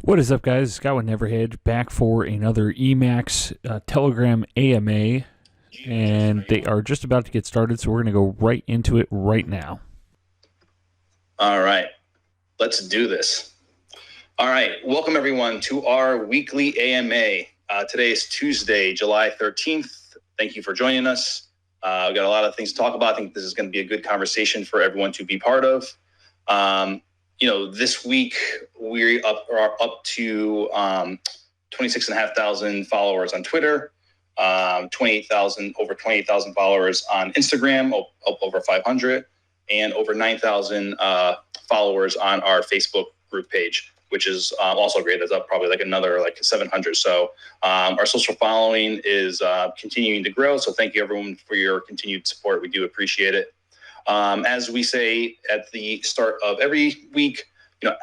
What is up, guys? Scott with Neverhead back for another Emax Telegram AMA, and they are just about to get started, so we're going to go right into it right now. All right, let's do this. All right, welcome everyone to our weekly AMA. Today is Tuesday, July 13th. Thank you for joining us. We've got a lot of things to talk about. I think this is going to be a good conversation for everyone to be part of. This week we are up to 26,500 followers on Twitter, over 28,000 followers on Instagram, up over 500, and over 9,000 followers on our Facebook group page, which is also great. That's up probably like another 700. So our social following is continuing to grow. So thank you everyone for your continued support. We do appreciate it. As we say at the start of every week,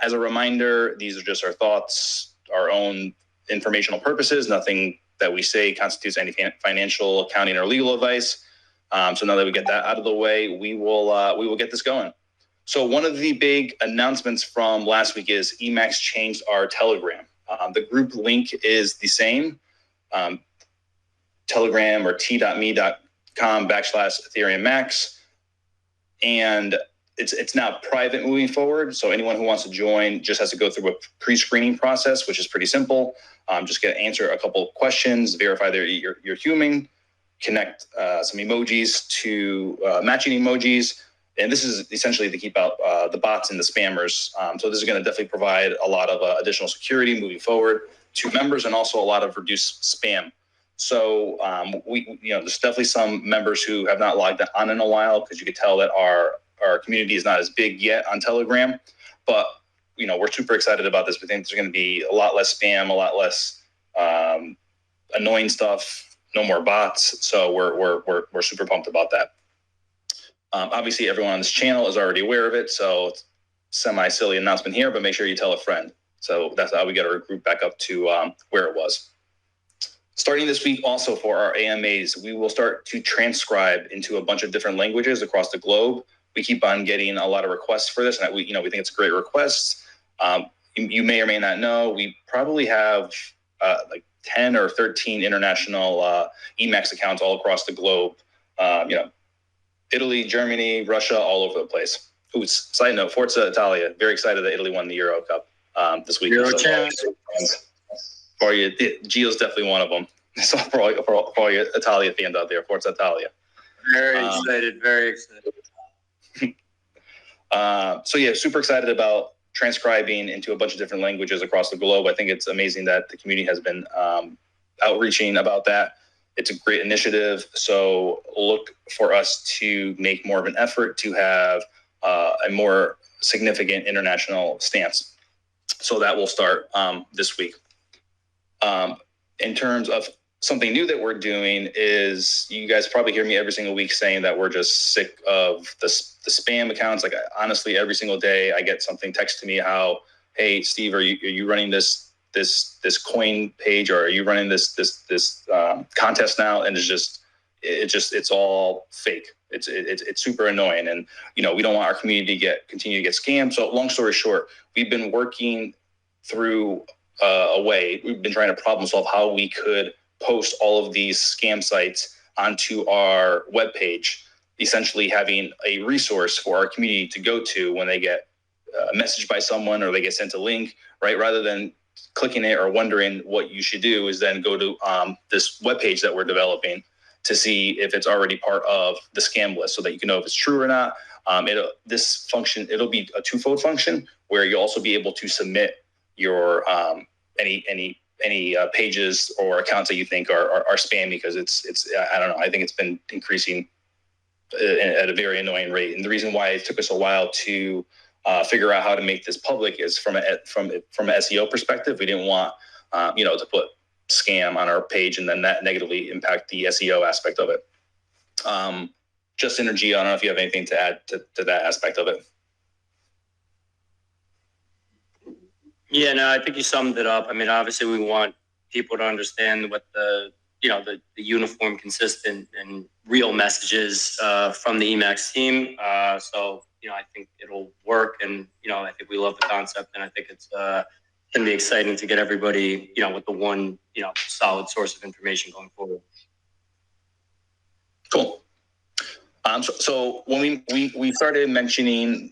as a reminder, these are just our thoughts, our own informational purposes. Nothing that we say constitutes any financial, accounting, or legal advice. So now that we get that out of the way, we will get this going. So one of the big announcements from last week is Emax changed our Telegram. The group link is the same, Telegram or t.me.com/EthereumMax. And it's now private moving forward. So anyone who wants to join just has to go through a pre-screening process, which is pretty simple. Just answer a couple of questions, verify that you're human, connect some emojis to matching emojis. And this is essentially to keep out the bots and the spammers. So this is going to definitely provide a lot of additional security moving forward to members, and also a lot of reduced spam. So there's definitely some members who have not logged on in a while, because you could tell that our community is not as big yet on Telegram. But we're super excited about this. We think there's going to be a lot less spam, a lot less annoying stuff, no more bots. So we're super pumped about that. Obviously, everyone on this channel is already aware of it, so it's semi-silly announcement here, but make sure you tell a friend. So that's how we get our group back up to where it was. Starting this week, also for our AMAs, we will start to transcribe into a bunch of different languages across the globe. We keep on getting a lot of requests for this, and we think it's a great request. You may or may not know, we probably have 10 or 13 international Emax accounts all across the globe. Italy, Germany, Russia, all over the place. Ooh, side note, Forza Italia. Very excited that Italy won the Euro Cup this week. Euro champs. For you, Gio's definitely one of them. So for all your Italia fans out there, Forza Italia. Very excited. So yeah, super excited about transcribing into a bunch of different languages across the globe. I think it's amazing that the community has been outreaching about that. It's a great initiative. So look for us to make more of an effort to have a more significant international stance. So that will start this week. In terms of something new that we're doing is, you guys probably hear me every single week saying that we're just sick of the spam accounts. Honestly, every single day I get something text to me how, hey, Steve, are you running this coin page, or are you running this contest now? And it's all fake. It's super annoying, and we don't want our community to continue to get scammed. So long story short, we've been working through we've been trying to problem solve how we could post all of these scam sites onto our webpage, essentially having a resource for our community to go to when they get messaged by someone or they get sent a link, right? Rather than clicking it or wondering, what you should do is then go to this webpage that we're developing to see if it's already part of the scam list, so that you can know if it's true or not. It'll be a twofold function, where you'll also be able to submit your any pages or accounts that you think are spammy, because it's I don't know, I think it's been increasing at a very annoying rate. And the reason why it took us a while to figure out how to make this public is from an SEO perspective. We didn't want to put scam on our page and then that negatively impact the SEO aspect of it. Just Energy, I don't know if you have anything to add to that aspect of it. Yeah, no, I think you summed it up. I mean, obviously we want people to understand what the uniform, consistent, and real messages from the Emax team. So I think it'll work, and I think we love the concept, and I think it's going to be exciting to get everybody, with the one, solid source of information going forward. Cool. So when we started mentioning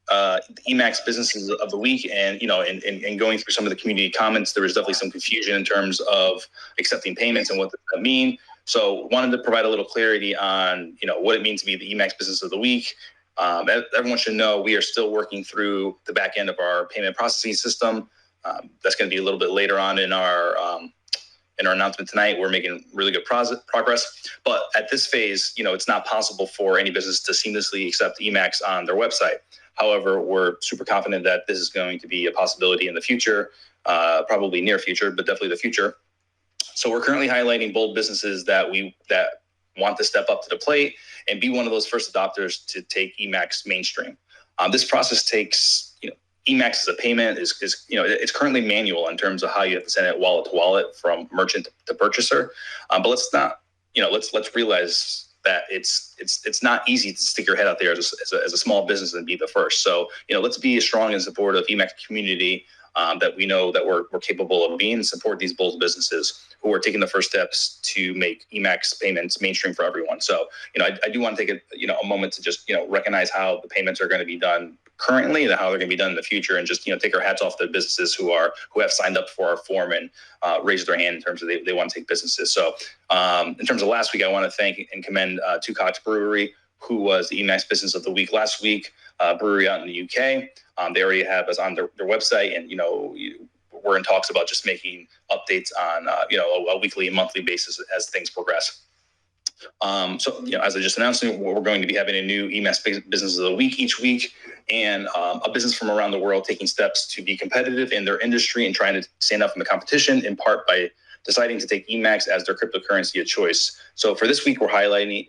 the Emax businesses of the week, and and going through some of the community comments, there was definitely some confusion in terms of accepting payments and what does that mean. So wanted to provide a little clarity on what it means to be the Emax business of the week. Everyone should know we are still working through the back end of our payment processing system. That's going to be a little bit later on in our announcement tonight. We're making really good progress, but at this phase, it's not possible for any business to seamlessly accept Emax on their website. However, we're super confident that this is going to be a possibility in the future, probably near future, but definitely the future. So we're currently highlighting bold businesses that want to step up to the plate and be one of those first adopters to take Emax mainstream. This process takes, Emax as a payment is it's currently manual in terms of how you have to send it wallet to wallet from merchant to purchaser. But let's not, let's realize that it's not easy to stick your head out there as a small business and be the first. So, let's be as strong and supportive of Emax community that we know that we're capable of being, and support these bold businesses who are taking the first steps to make Emax payments mainstream for everyone. So, I do want to take a moment to just, recognize how the payments are going to be done currently and how they're going to be done in the future, and just, take our hats off to the businesses who have signed up for our form and raised their hand in terms of they want to take businesses. So in terms of last week, I want to thank and commend Two Cocks Brewery, who was the Emax business of the week last week, brewery out in the UK. They already have us on their website, and, we're in talks about just making updates on, a weekly and monthly basis as things progress. So, as I just announced, we're going to be having a new Emax business of the week each week, and a business from around the world taking steps to be competitive in their industry and trying to stand up from the competition, in part by deciding to take Emax as their cryptocurrency of choice. So for this week, we're highlighting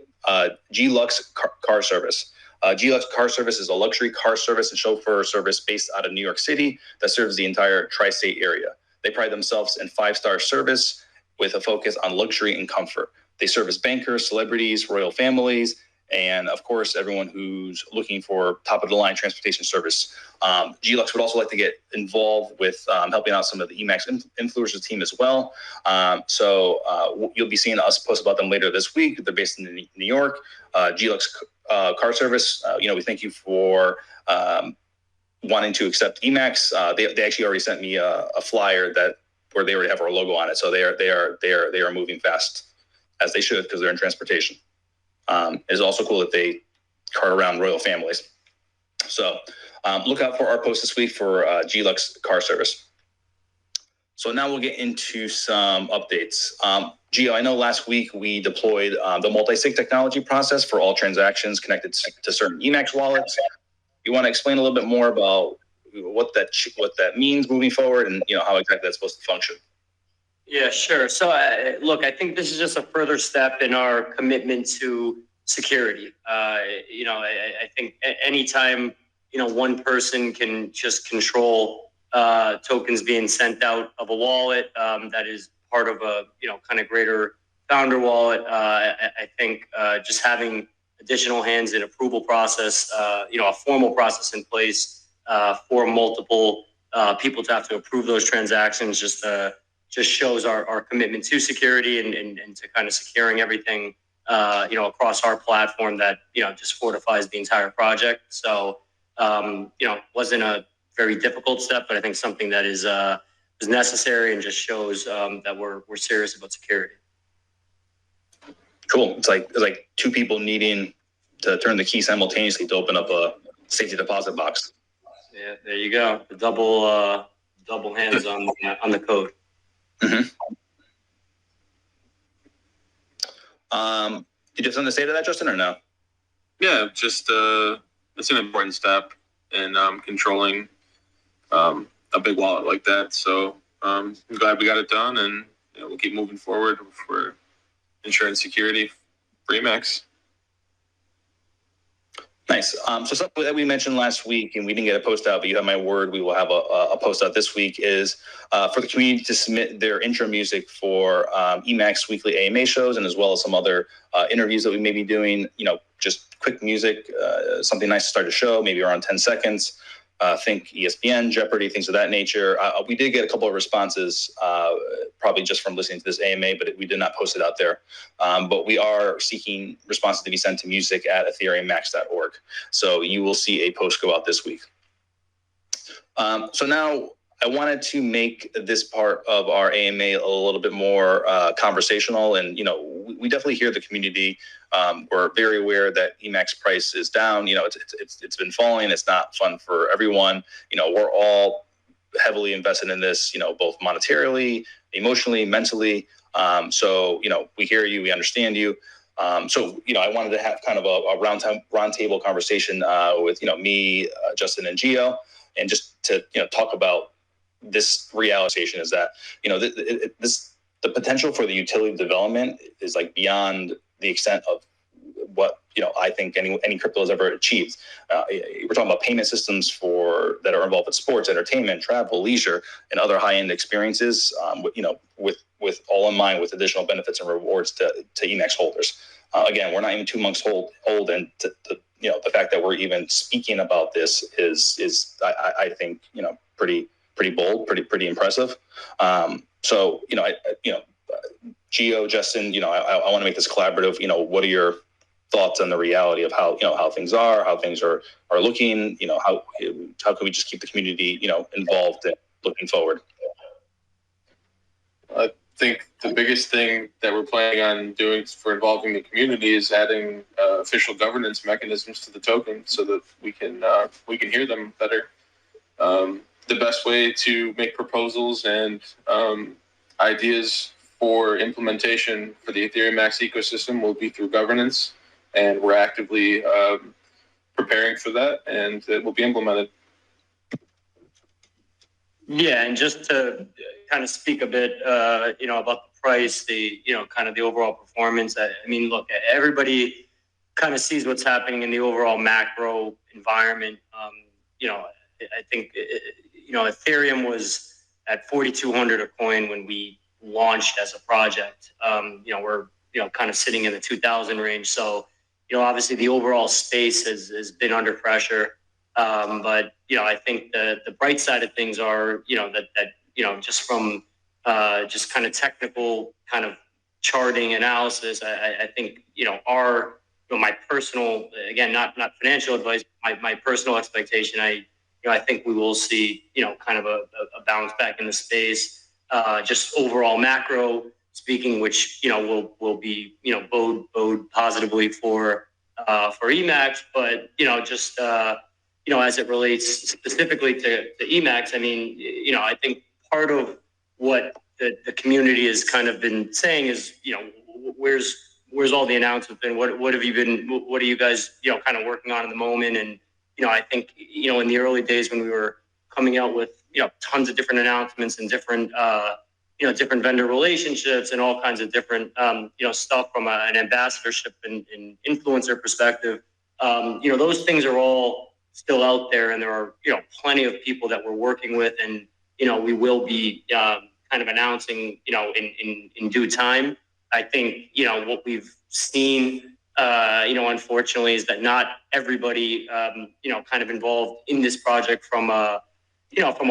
G-Lux Car Service. G-Lux Car Service is a luxury car service and chauffeur service based out of New York City that serves the entire tri-state area. They pride themselves in 5-star service with a focus on luxury and comfort. They service bankers, celebrities, royal families, and of course, everyone who's looking for top-of-the-line transportation service. G-Lux would also like to get involved with helping out some of the Emax influencers team as well. So you'll be seeing us post about them later this week. They're based in New York. G-Lux Car Service, we thank you for wanting to accept Emax. They actually already sent me a flyer where they already have our logo on it. So they are moving fast, as they should, because they're in transportation. It's also cool that they cart around royal families. So look out for our post this week for G-Lux Car Service. So now we'll get into some updates. Gio, I know last week we deployed the multi-sig technology process for all transactions connected to certain Emax wallets. You want to explain a little bit more about what that means moving forward, and how exactly that's supposed to function? Yeah, sure. So, look, I think this is just a further step in our commitment to security. I think anytime, one person can just control tokens being sent out of a wallet that is part of a, kind of greater founder wallet, I think just having additional hands in approval process, a formal process in place for multiple people to have to approve those transactions just shows our commitment to security and to kind of securing everything, across our platform that, just fortifies the entire project. So, wasn't a very difficult step, but I think something that is necessary and just shows that we're serious about security. Cool. It's like two people needing to turn the key simultaneously to open up a safety deposit box. Yeah, there you go. The double hands on the code. Mm-hmm. Did you have something to say to that, Justin, or no? Yeah, just it's an important step in controlling a big wallet like that. So I'm glad we got it done, and we'll keep moving forward for ensuring security for Emax. Nice. So something that we mentioned last week, and we didn't get a post out, but you have my word, we will have a post out this week, is for the community to submit their intro music for Emax weekly AMA shows, and as well as some other interviews that we may be doing, just quick music, something nice to start a show, maybe around 10 seconds. think ESPN, Jeopardy, things of that nature. We did get a couple of responses, probably just from listening to this AMA, but we did not post it out there. But we are seeking responses to be sent to music@EthereumMax.org. So you will see a post go out this week. So now I wanted to make this part of our AMA a little bit more conversational. And, we definitely hear the community. We're very aware that Emax price is down. It's been falling. It's not fun for everyone. We're all heavily invested in this, both monetarily, emotionally, mentally. So, we hear you, we understand you. So, I wanted to have kind of a round table conversation with, me, Justin, and Gio, and just to, talk about this realization is that, the potential for the utility development is like beyond the extent of what, I think any crypto has ever achieved. We're talking about payment systems that are involved with sports, entertainment, travel, leisure, and other high-end experiences, with all in mind with additional benefits and rewards to Emax holders. Again, we're not even 2 months old, and the fact that we're even speaking about this is I think, pretty bold, pretty impressive. So, Gio, Justin, I want to make this collaborative. What are your thoughts on the reality of how things are, how things are looking? How can we just keep the community, involved and looking forward? I think the biggest thing that we're planning on doing for involving the community is adding official governance mechanisms to the token so that we can hear them better. The best way to make proposals and ideas for implementation for the Ethereum Max ecosystem will be through governance, and we're actively preparing for that, and it will be implemented. Yeah, and just to kind of speak a bit, about the price, kind of the overall performance. I mean, look, everybody kind of sees what's happening in the overall macro environment. I think, Ethereum was at 4,200 a coin when we launched as a project. We're, kind of sitting in the 2,000 range. So, obviously the overall space has been under pressure. But, I think the bright side of things are, that just from just kind of technical kind of charting analysis, I think, my personal, again, not financial advice, my personal expectation, I think we will see, kind of a bounce back in the space, just overall macro speaking, which, will be, bode positively for Emax. But, just, as it relates specifically to Emax, I mean, I think part of what the community has kind of been saying is, where's all the announcements been? What are you guys, kind of working on at the moment? And, I think, in the early days when we were coming out with, tons of different announcements and different, different vendor relationships and all kinds of different, stuff from an ambassadorship and influencer perspective, those things are all still out there, and there are, plenty of people that we're working with, and, we will be kind of announcing, in due time. I think, what we've seen, unfortunately, is that not everybody, kind of involved in this project from a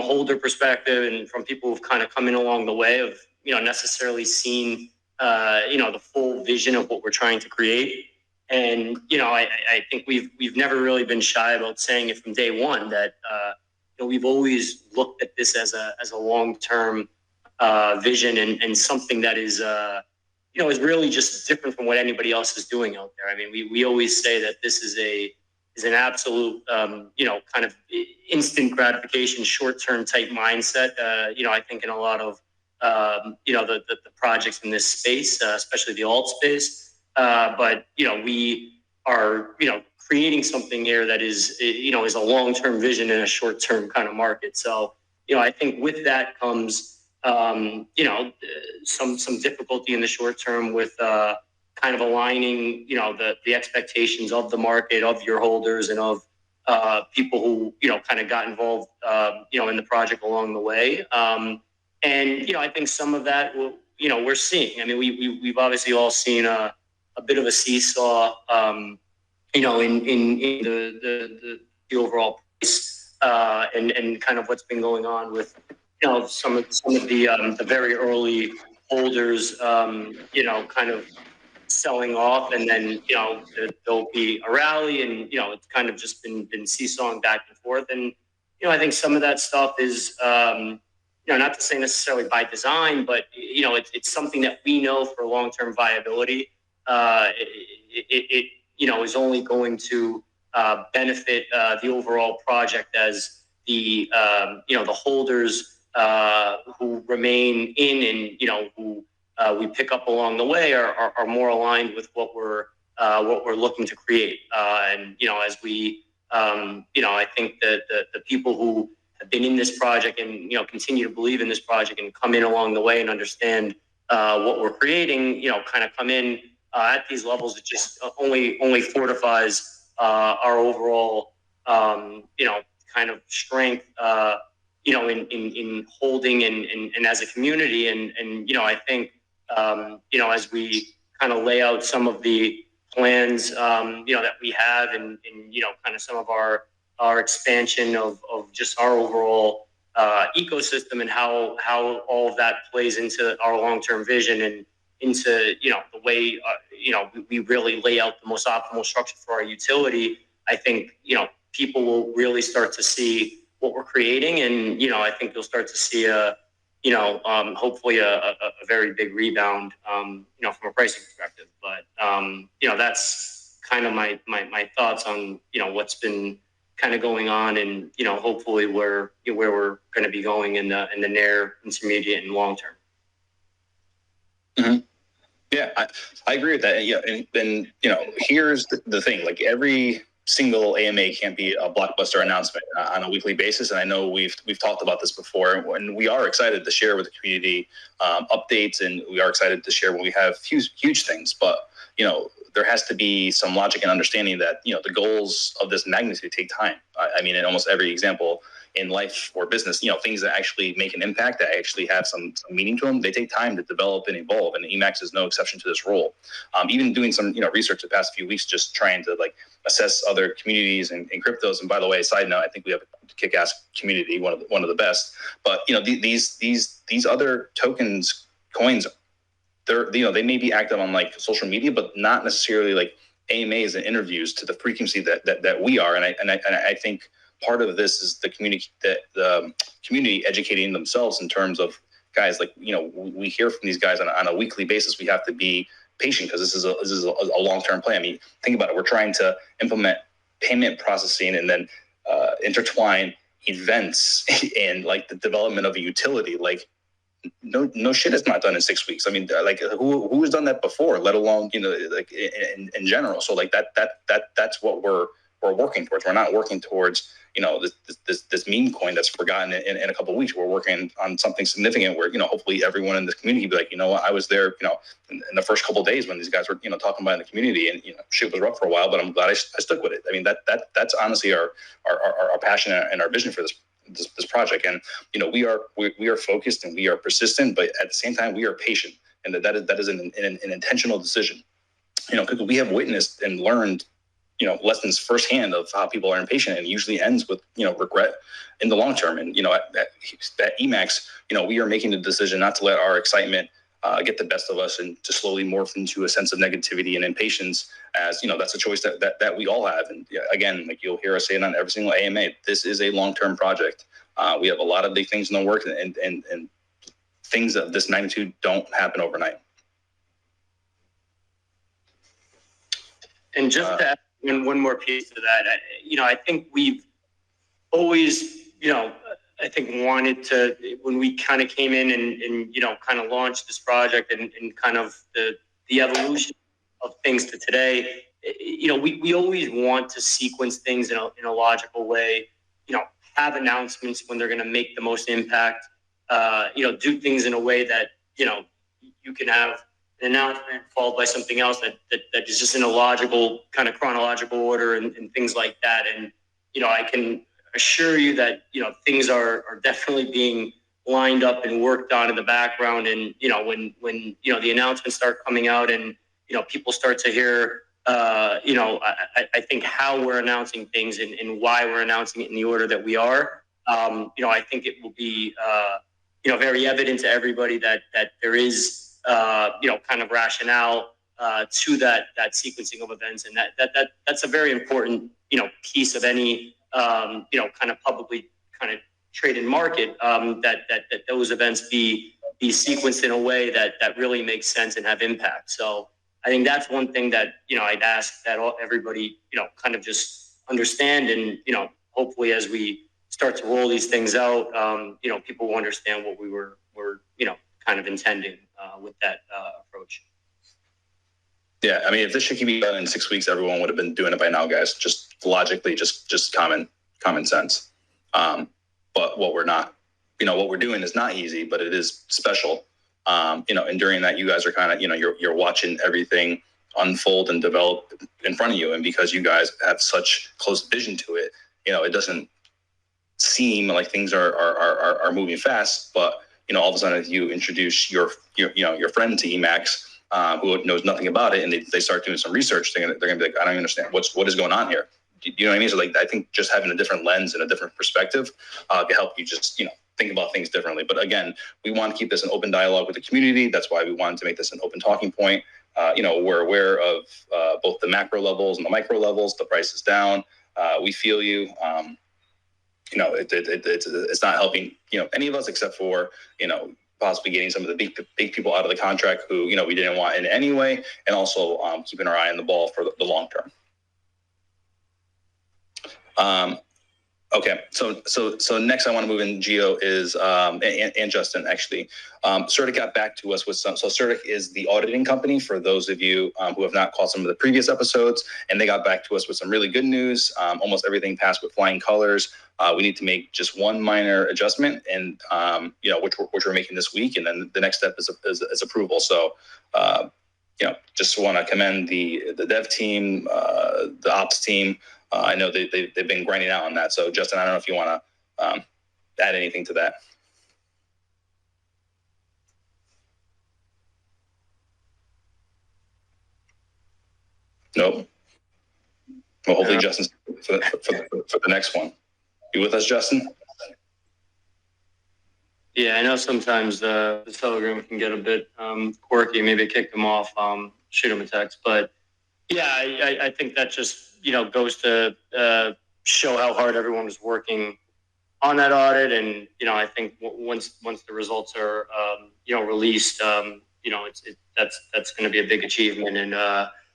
holder perspective and from people who've kind of come in along the way of, necessarily seen, the full vision of what we're trying to create. And, I think we've never really been shy about saying it from day one that, we've always looked at this as a long-term vision and something that is, is really just different from what anybody else is doing out there. I mean, we always say that this is an absolute, kind of instant gratification, short-term type mindset. I think in a lot of, the projects in this space, especially the alt space. But, we are, creating something here that is, is a long-term vision in a short-term kind of market. So, I think with that comes, some difficulty in the short term with kind of aligning, the expectations of the market, of your holders, and of people who, kind of got involved, in the project along the way. And, I think some of that, we're seeing. I mean, we've obviously all seen a bit of a seesaw, in the overall price and kind of what's been going on with, some of the very early holders, kind of selling off, and then there'll be a rally, and it's kind of just been seesawing back and forth, and I think some of that stuff is not to say necessarily by design, but it's something that we know for long-term viability. It is only going to benefit the overall project as the the holders who remain in, and who we pick up along the way are more aligned with what we're looking to create. And as we I think that the people who have been in this project and continue to believe in this project and come in along the way and understand what we're creating, kind of come in at these levels. It just only fortifies our overall kind of strength in holding and as a community, and I think as we kind of lay out some of the plans that we have, and kind of some of our expansion of just our overall ecosystem, and how all of that plays into our long-term vision, and into the way we really lay out the most optimal structure for our utility. I think people will really start to see what we're creating, and I think you'll start to see hopefully a very big rebound from a pricing perspective. But that's kind of my thoughts on what's been kind of going on, and hopefully where we're going to be going in the near, intermediate, and long term. Mm-hmm. Yeah, I agree with that. Yeah, and here's the thing: like, every single AMA can't be a blockbuster announcement on a weekly basis. And I know we've talked about this before, and we are excited to share with the community updates, and we are excited to share when we have huge things. But there has to be some logic and understanding that the goals of this magnitude take time. I mean, in almost every example in life or business, things that actually make an impact, that actually have some meaning to them, they take time to develop and evolve. And Emax is no exception to this role. Even doing some research the past few weeks, just trying to assess other communities and cryptos. And by the way, side note, I think we have a kick-ass community, one of the best. But these other tokens, coins, they may be active on social media, but not necessarily AMAs and interviews to the frequency that we are. And I think part of this is the community educating themselves in terms of, guys, we hear from these guys on a weekly basis. We have to be patient, because this is a long-term plan. I mean, think about it. We're trying to implement payment processing and then intertwine events and the development of a utility. No shit is not done in 6 weeks. I mean, who has done that before, let alone in general. So that's what we're working towards. We're not working towards this meme coin that's forgotten in a couple of weeks. We're working on something significant where hopefully everyone in this community will be what, I was there in the first couple of days when these guys were talking about it in the community, and shit was rough for a while, but I'm glad I stuck with it. I mean, that's honestly our passion and our vision for this project. And we are focused and we are persistent, but at the same time we are patient, and that is an intentional decision. Because we have witnessed and learned lessons firsthand of how people are impatient, and it usually ends with regret in the long term. And at Emax, we are making the decision not to let our excitement get the best of us, and to slowly morph into a sense of negativity and impatience, as that's a choice that we all have. And again, you'll hear us say it on every single AMA, this is a long-term project. We have a lot of big things in the works, and things of this magnitude don't happen overnight. And just to add one more piece to that, I think we've always, I think wanted to, when we kind of came in and kind of launched this project, and kind of the evolution of things to today, we always want to sequence things in a logical way, have announcements when they're going to make the most impact, do things in a way that, you can have an announcement followed by something else that is just in a logical, kind of chronological order, and things like that. And, I can assure you that, things are definitely being lined up and worked on in the background. And, when the announcements start coming out, and, people start to hear, I think how we're announcing things and why we're announcing it in the order that we are, I think it will be, very evident to everybody that there is, kind of rationale to that sequencing of events, and that's a very important, piece of any, kind of publicly kind of traded market, that those events be sequenced in a way that really makes sense and have impact. So I think that's one thing that, I'd ask that everybody, kind of just understand, and, hopefully as we start to roll these things out, people will understand what we were kind of intending with that approach. Yeah, I mean, if this shit can be done in 6 weeks, everyone would have been doing it by now, guys. Just logically, just common sense. But what we're doing is not easy, but it is special. And during that, you guys are kind of, you're watching everything unfold and develop in front of you. And because you guys have such close vision to it, it doesn't seem like things are moving fast. But, all of a sudden, if you introduce your friend to Emax, who knows nothing about it, and they start doing some research, they're gonna be like, I don't understand what is going on here. Do you know what I mean? So like, I think just having a different lens and a different perspective can help you just, think about things differently. But again, we want to keep this an open dialogue with the community. That's why we wanted to make this an open talking point. We're aware of both the macro levels and the micro levels. The price is down. We feel you. It's not helping, any of us except for, possibly getting some of the big people out of the contract who, we didn't want in any way, and also keeping our eye on the ball for the long term. Okay, so next I want to move in. Geo is and Justin actually. Certic got back to us with some. So Certic is the auditing company for those of you who have not caught some of the previous episodes, and they got back to us with some really good news. Almost everything passed with flying colors. We need to make just one minor adjustment, and which we're making this week, and then the next step is approval. So just want to commend the dev team, the ops team. I know they've been grinding out on that. So Justin, I don't know if you want to add anything to that. Nope. Well, hopefully Justin's for the next one. You with us, Justin? Yeah, I know sometimes the Telegram can get a bit quirky. Maybe kick them off, shoot them a text. But yeah, I think that just goes to show how hard everyone was working on that audit. And I think once the results are released, that's going to be a big achievement, and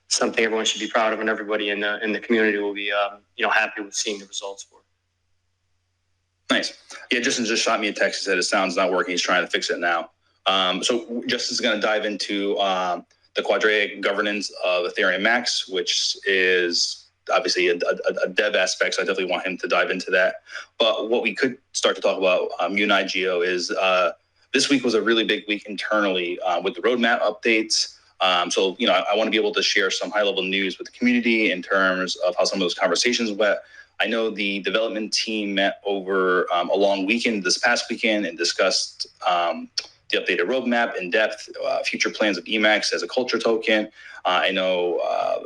something everyone should be proud of, and everybody in the community will be happy with seeing the results for. Nice. Yeah, Justin just shot me a text. He said his sound's not working. He's trying to fix it now. So Justin's going to dive into the quadratic governance of Ethereum Max, which is obviously a dev aspect. So I definitely want him to dive into that. But what we could start to talk about, you and I, Geo, is this week was a really big week internally with the roadmap updates. So I want to be able to share some high-level news with the community in terms of how some of those conversations went. I know the development team met over a long weekend this past weekend and discussed the updated roadmap in depth, future plans of Emax as a culture token. I know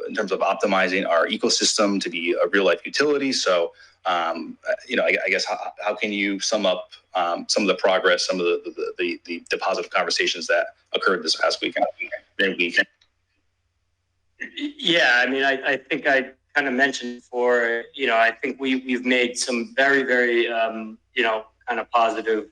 in terms of optimizing our ecosystem to be a real-life utility. So, I guess how can you sum up some of the progress, some of the positive conversations that occurred this past weekend? Yeah, I mean, I think I kind of mentioned before, I think we've made some very, very, kind of positive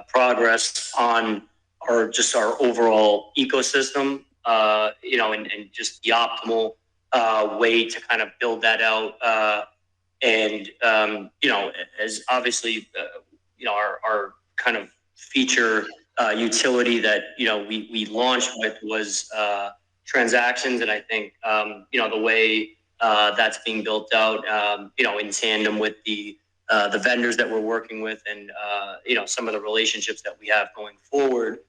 progress on our overall ecosystem, and just the optimal way to kind of build that out. As obviously, our kind of feature utility that, we launched with was transactions. And I think, the way that's being built out, in tandem with the vendors that we're working with, and, some of the relationships that we have going forward,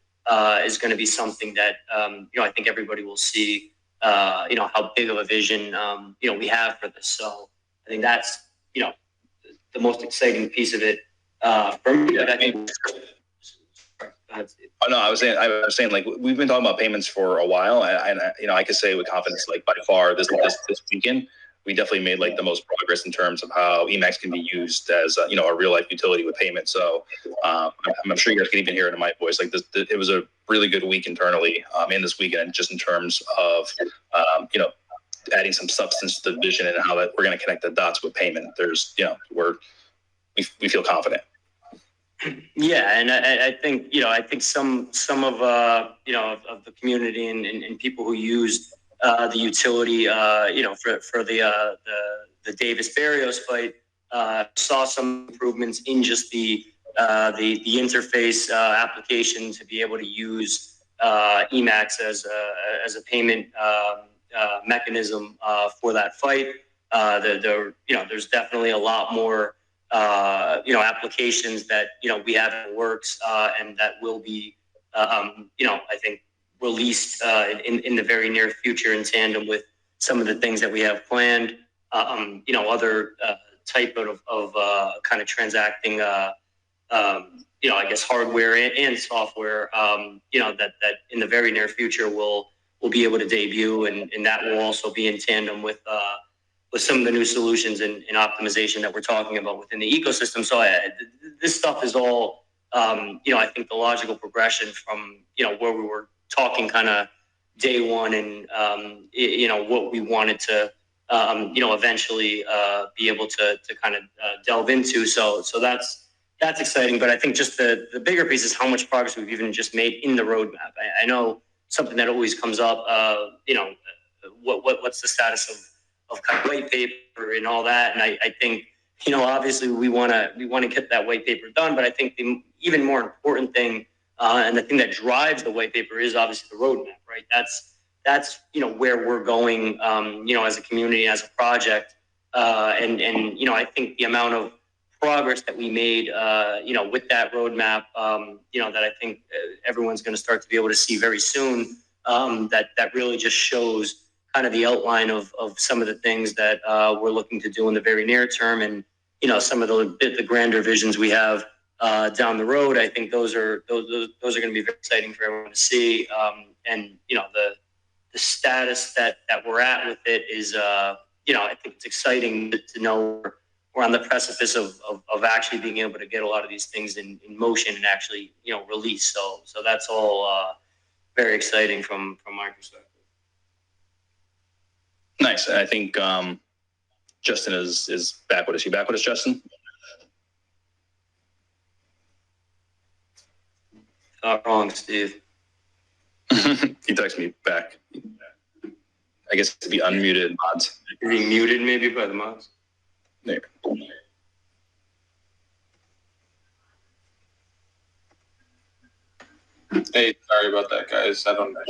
is going to be something that, I think everybody will see, how big of a vision, we have for this. So I think that's, the most exciting piece of it for me. I think. no, I was saying, like, we've been talking about payments for a while, and I could say with confidence, like, by far this weekend, we definitely made like the most progress in terms of how Emax can be used as a real life utility with payment. So I'm sure you guys can even hear it in my voice. Like it was a really good week internally, and this weekend, just in terms of adding some substance to the vision and how that we're going to connect the dots with payment. There's we feel confident. Yeah, and I think some of of the community and people who use the utility for the Davis Barrios fight saw some improvements in just the interface application to be able to use Emax as a payment mechanism for that fight. There's definitely a lot more applications that we have in the works and that will be I think released in the very near future in tandem with some of the things that we have planned. Other type of kind of transacting I guess hardware and software that in the very near future will be able to debut, and that will also be in tandem with some of the new solutions and optimization that we're talking about within the ecosystem. So this stuff is all, I think the logical progression from, where we were talking kind of day one and, what we wanted to, eventually be able to kind of delve into. So that's exciting. But I think just the bigger piece is how much progress we've even just made in the roadmap. I know something that always comes up, what's the status of kind of white paper and all that. And I think, obviously we want to get that white paper done, but I think the even more important thing, and the thing that drives the white paper is obviously the roadmap, right? That's where we're going, as a community, as a project. And I think the amount of progress that we made, with that roadmap, that I think everyone's going to start to be able to see very soon, that really just shows kind of the outline of some of the things that we're looking to do in the very near term, and some of the grander visions we have down the road. I think those are going to be very exciting for everyone to see. And the status that we're at with it is, I think it's exciting to know we're on the precipice of actually being able to get a lot of these things in motion and actually release. So that's all very exciting from my perspective. Nice. I think Justin is back with us. You back with us, Justin? Not wrong, Steve. He texted me back. I guess to be unmuted, mods. You're being muted maybe by the mods. There. Hey, sorry about that, guys. I don't know.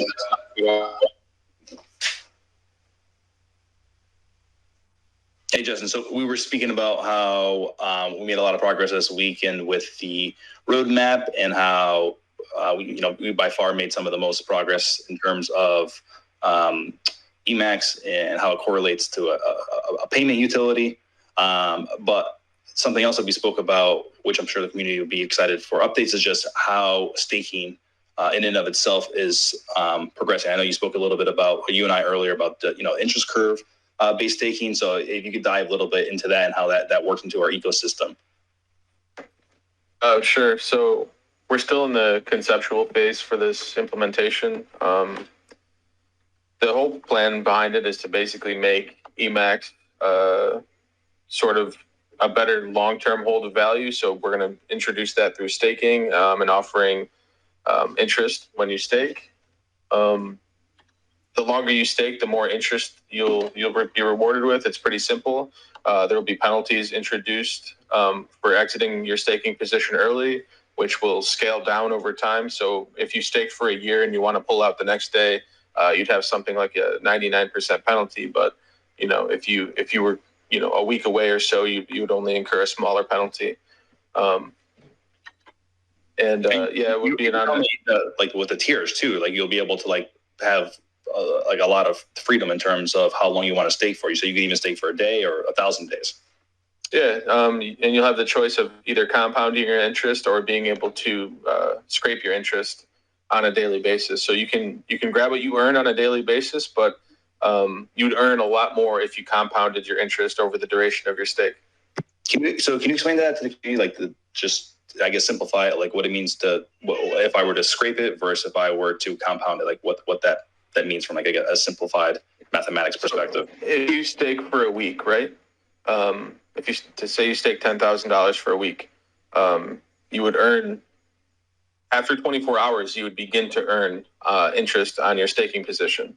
Hey, Justin. So we were speaking about how we made a lot of progress this weekend with the roadmap, and how we by far made some of the most progress in terms of Emax and how it correlates to a payment utility. But something else that we spoke about, which I'm sure the community will be excited for updates, is just how staking in and of itself is progressing. I know you spoke a little bit about, you and I earlier, about the interest curve based staking. So if you could dive a little bit into that and how that works into our ecosystem. Sure. So we're still in the conceptual phase for this implementation. The whole plan behind it is to basically make Emax sort of a better long-term hold of value. So we're going to introduce that through staking and offering interest when you stake. The longer you stake, the more interest you'll be rewarded with. It's pretty simple. There will be penalties introduced for exiting your staking position early, which will scale down over time. So if you stake for a year and you want to pull out the next day, you'd have something like a 99% penalty. But if you were a week away or so, you would only incur a smaller penalty. It would be like with the tiers too. Like you'll be able to have like a lot of freedom in terms of how long you want to stake for. So you can even stake for a day or 1,000 days. Yeah, and you'll have the choice of either compounding your interest or being able to scrape your interest. on a daily basis. So you can grab what you earn on a daily basis, but you'd earn a lot more if you compounded your interest over the duration of your stake. Can you explain that to the community, like I guess simplify it, like what it means to, if I were to scrape it versus if I were to compound it, like what that means from like a simplified mathematics perspective. So if you stake for a week, right? If you stake $10,000 for a week, you would earn, after 24 hours, you would begin to earn interest on your staking position.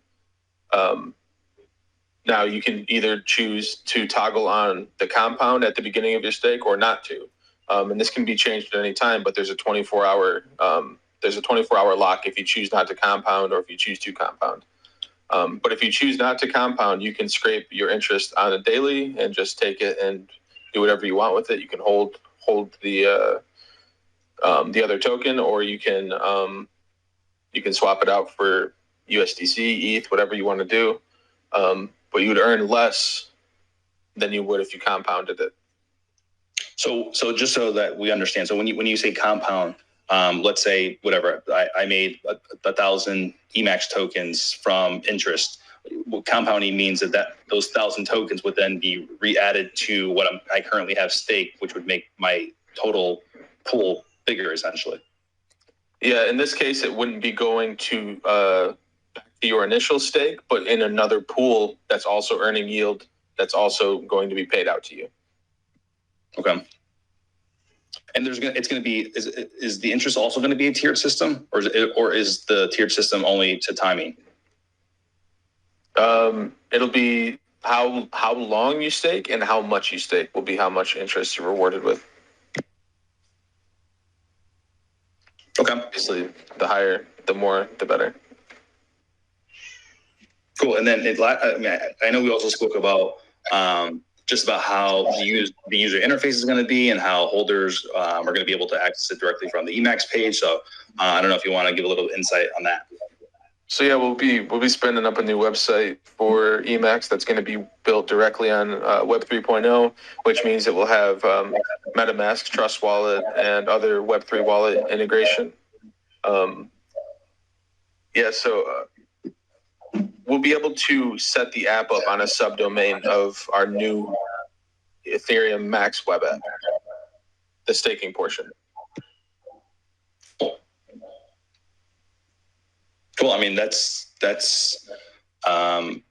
Now you can either choose to toggle on the compound at the beginning of your stake or not to. And this can be changed at any time, but there's a 24-hour lock if you choose not to compound or if you choose to compound. But if you choose not to compound, you can scrape your interest on a daily and just take it and do whatever you want with it. You can hold the other token, or you can swap it out for USDC, ETH, whatever you want to do. But you would earn less than you would if you compounded it. So just so that we understand, so when you say compound, let's say whatever, I made 1,000 Emax tokens from interest. What compounding means that those 1,000 tokens would then be re-added to what I currently have staked, which would make my total pool bigger, essentially. Yeah, in this case, it wouldn't be going to your initial stake, but in another pool that's also earning yield, that's also going to be paid out to you. Okay. And is the interest also going to be a tiered system, or is the tiered system only to timing? It'll be how long you stake and how much you stake will be how much interest you're rewarded with. Okay. Obviously, the higher, the more, the better. Cool. And then I know we also spoke about just about how the user interface is going to be and how holders are going to be able to access it directly from the Emax page. So I don't know if you want to give a little insight on that. So yeah, we'll be spinning up a new website for Emax that's going to be built directly on Web 3.0, which means it will have MetaMask, Trust Wallet, and other Web3 wallet integration. So we'll be able to set the app up on a subdomain of our new Ethereum Max web app, the staking portion. Cool. I mean, that's I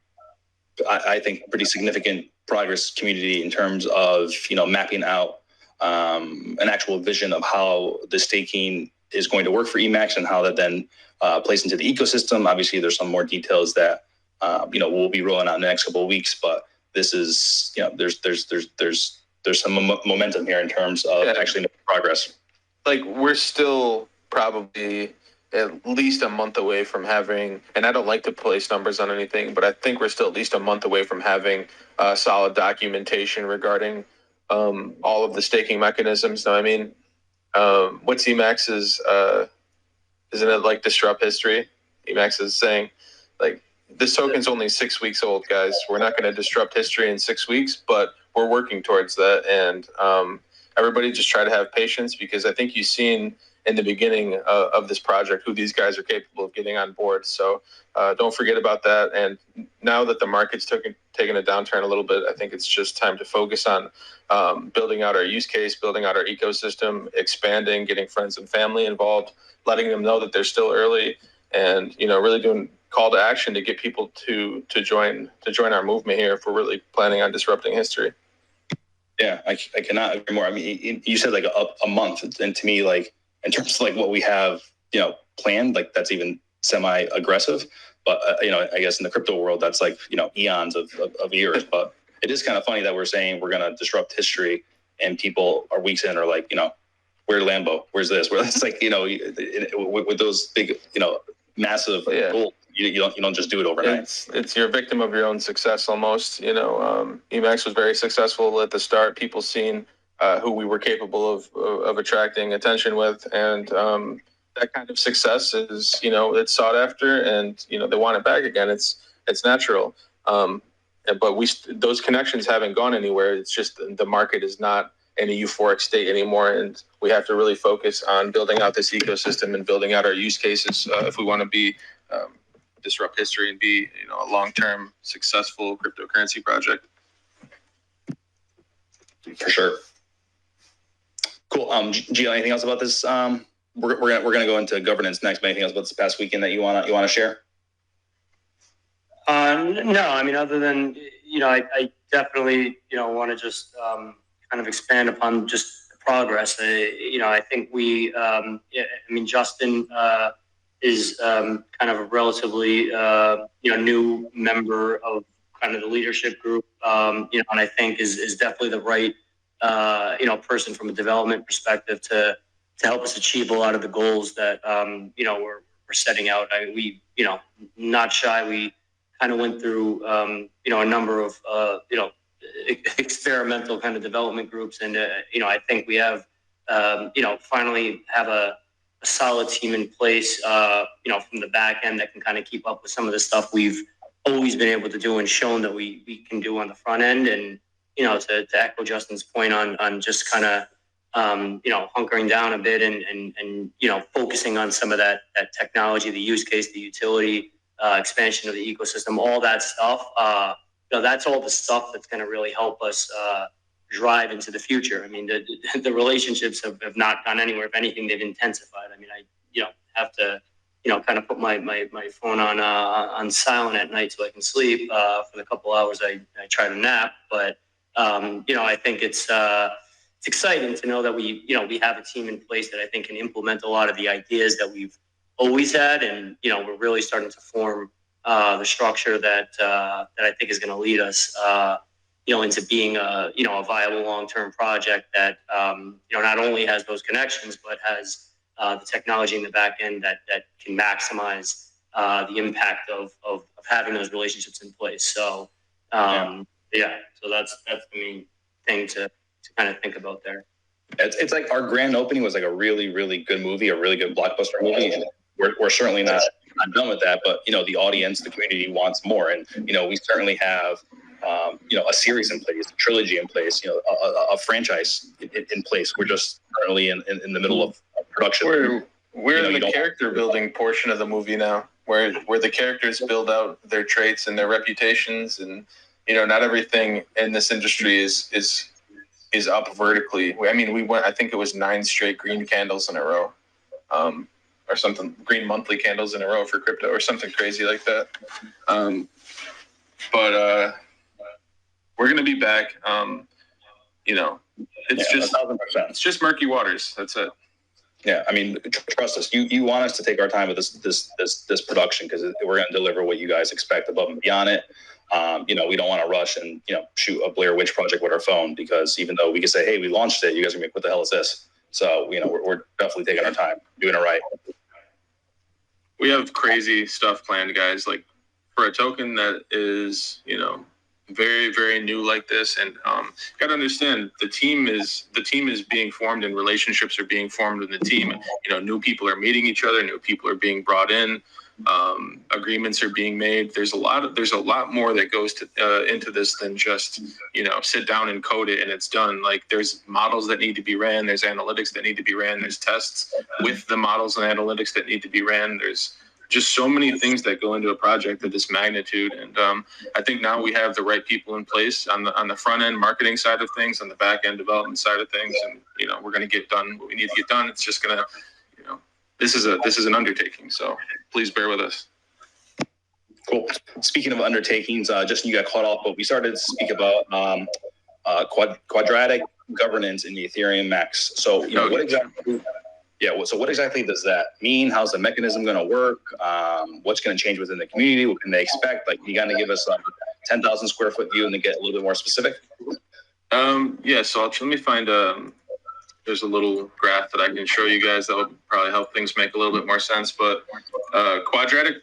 think pretty significant progress community in terms of mapping out an actual vision of how the staking is going to work for Emax and how that then plays into the ecosystem. Obviously, there's some more details that we'll be rolling out in the next couple of weeks, but this is there's some momentum here in terms of actually making progress. Like, we're still probably at least a month away from having, and I don't like to place numbers on anything, but I think we're still at least a month away from having solid documentation regarding all of the staking mechanisms. Now, I mean, what's Emax's, isn't it like disrupt history? Emax is saying, like, this token's only 6 weeks old, guys. We're not going to disrupt history in 6 weeks, but we're working towards that. And everybody just try to have patience, because I think you've seen in the beginning of this project who these guys are capable of getting on board. So don't forget about that. And now that the market's taking a downturn a little bit, I think it's just time to focus on building out our use case, building out our ecosystem, expanding, getting friends and family involved, letting them know that they're still early, and really doing call to action to get people to join our movement here if we're really planning on disrupting history. Yeah, I cannot agree more. I mean, you said like a month, and to me, like, in terms of like what we have, planned, like that's even semi-aggressive. But I guess in the crypto world, that's like eons of years. But it is kind of funny that we're saying we're going to disrupt history, and people are weeks in are like, where's Lambo? Where's this? Where it's like, with those big, massive goals, you don't just do it overnight. It's you're a victim of your own success almost. Emax was very successful at the start. People seen who we were capable of attracting attention with, and that kind of success is it's sought after, and they want it back again. It's natural, but those connections haven't gone anywhere. It's just the market is not in a euphoric state anymore, and we have to really focus on building out this ecosystem and building out our use cases if we want to be disrupt history and be a long-term successful cryptocurrency project. For sure. Cool. Gio, anything else about this? We're gonna go into governance next. But anything else about this past weekend that you wanna share? No, I mean, other than I definitely want to just kind of expand upon just the progress. I think we, I mean, Justin is kind of a relatively new member of kind of the leadership group, and I think is definitely the right person from a development perspective to help us achieve a lot of the goals that we're setting out. We not shy. We kind of went through a number of experimental kind of development groups, and I think we have finally have a solid team in place from the back end that can kind of keep up with some of the stuff we've always been able to do and shown that we can do on the front end. And to echo Justin's point on just kind of hunkering down a bit and focusing on some of that technology, the use case, the utility, expansion of the ecosystem, all that stuff. That's all the stuff that's going to really help us drive into the future. I mean, the relationships have not gone anywhere. If anything, they've intensified. I mean, I have to kind of put my phone on silent at night so I can sleep for the couple hours I try to nap. But I think it's exciting to know that we have a team in place that I think can implement a lot of the ideas that we've always had, and we're really starting to form the structure that I think is going to lead us into being a viable long-term project that not only has those connections but has the technology in the back end that can maximize the impact of having those relationships in place. So so that's the main thing to kind of think about there. It's like our grand opening was like a really, really good movie, a really good blockbuster movie, and we're certainly not done with that. But the audience, the community wants more, and we certainly have a series in place, a trilogy in place, a franchise in place. We're just currently in the middle of production. We're in the character building portion of the movie now, where the characters build out their traits and their reputations, and not everything in this industry is up vertically. I mean, we went, I think it was 9 straight green candles in a row, or something, green monthly candles in a row for crypto, or something crazy like that. But we're going to be back. It's just murky waters. That's it. Yeah, I mean, trust us. You want us to take our time with this production, because we're going to deliver what you guys expect above and beyond it. We don't want to rush and shoot a Blair Witch project with our phone, because even though we can say, hey, we launched it, you guys are gonna be like, what the hell is this? So we're definitely taking our time, doing it right. We have crazy stuff planned, guys. Like, for a token that is very, very new like this, and got to understand the team is being formed, and relationships are being formed in the team. New people are meeting each other, new people are being brought in. Agreements are being made. There's a lot more that goes into this than just sit down and code it and it's done. Like, there's models that need to be ran, there's analytics that need to be ran, there's tests with the models and analytics that need to be ran. There's just so many things that go into a project of this magnitude, and I think now we have the right people in place on the front end marketing side of things, on the back end development side of things, and we're going to get done what we need to get done. It's just going to this is an undertaking, so please bear with us. Cool. Speaking of undertakings, just you got caught off, but we started to speak about quadratic governance in the Ethereum Max. So what exactly? Yeah. So what exactly does that mean? How's the mechanism going to work? What's going to change within the community? What can they expect? Like, you got to give us a 10,000 square foot view and to get a little bit more specific. So let me find there's a little graph that I can show you guys that will probably help things make a little bit more sense. But quadratic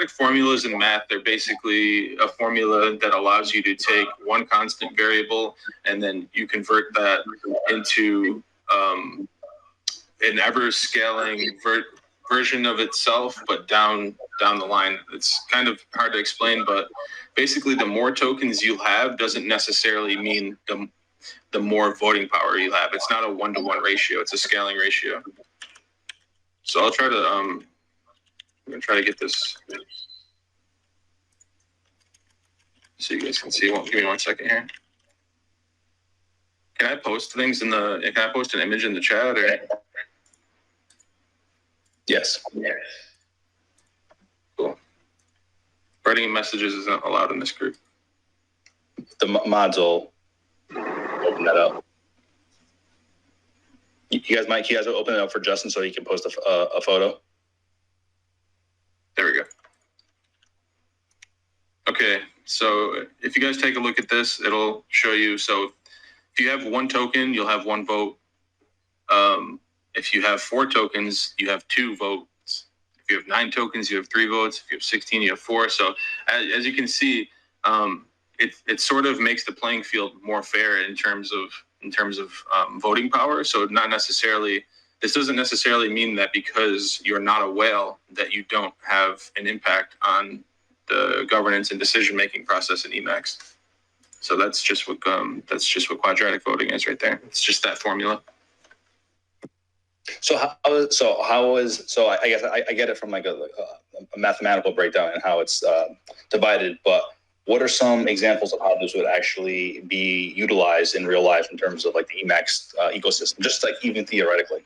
formulas in math, they're basically a formula that allows you to take one constant variable and then you convert that into an ever-scaling version of itself, but down the line. It's kind of hard to explain, but basically the more tokens you have doesn't necessarily mean the more voting power you have. It's not a 1-to-1 ratio; it's a scaling ratio. So I'll try to I'm gonna try to get this so you guys can see. Give me 1 second here. Can I post things in the? Can I post an image in the chat? Or? Yes. Cool. Writing messages isn't allowed in this group. The mods will open that up. You guys will open it up for Justin so he can post a photo. There we go. Okay, so if you guys take a look at this, it'll show you. So if you have 1 token, you'll have 1 vote. If you have 4 tokens, you have 2 votes. If you have 9 tokens, you have 3 votes. If you have 16, you have 4. So as you can see, it sort of makes the playing field more fair in terms of voting power. So this doesn't necessarily mean that because you're not a whale that you don't have an impact on the governance and decision-making process in Emax. So that's just what quadratic voting is right there. It's just that formula. So I guess I get it from like a mathematical breakdown and how it's divided, but what are some examples of how this would actually be utilized in real life in terms of like the Emax ecosystem, just like even theoretically?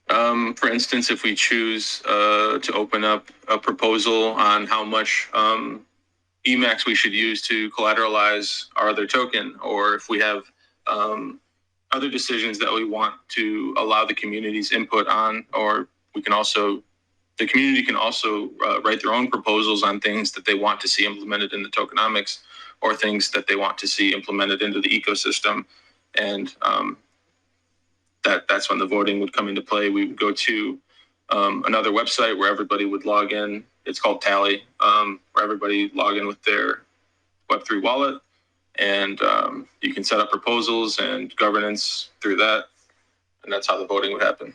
For instance, if we choose to open up a proposal on how much Emax we should use to collateralize our other token, or if we have other decisions that we want to allow the community's input on, or the community can also write their own proposals on things that they want to see implemented in the tokenomics, or things that they want to see implemented into the ecosystem. And that's when the voting would come into play. We would go to another website where everybody would log in. It's called Tally, where everybody log in with their Web3 wallet. And you can set up proposals and governance through that. And that's how the voting would happen.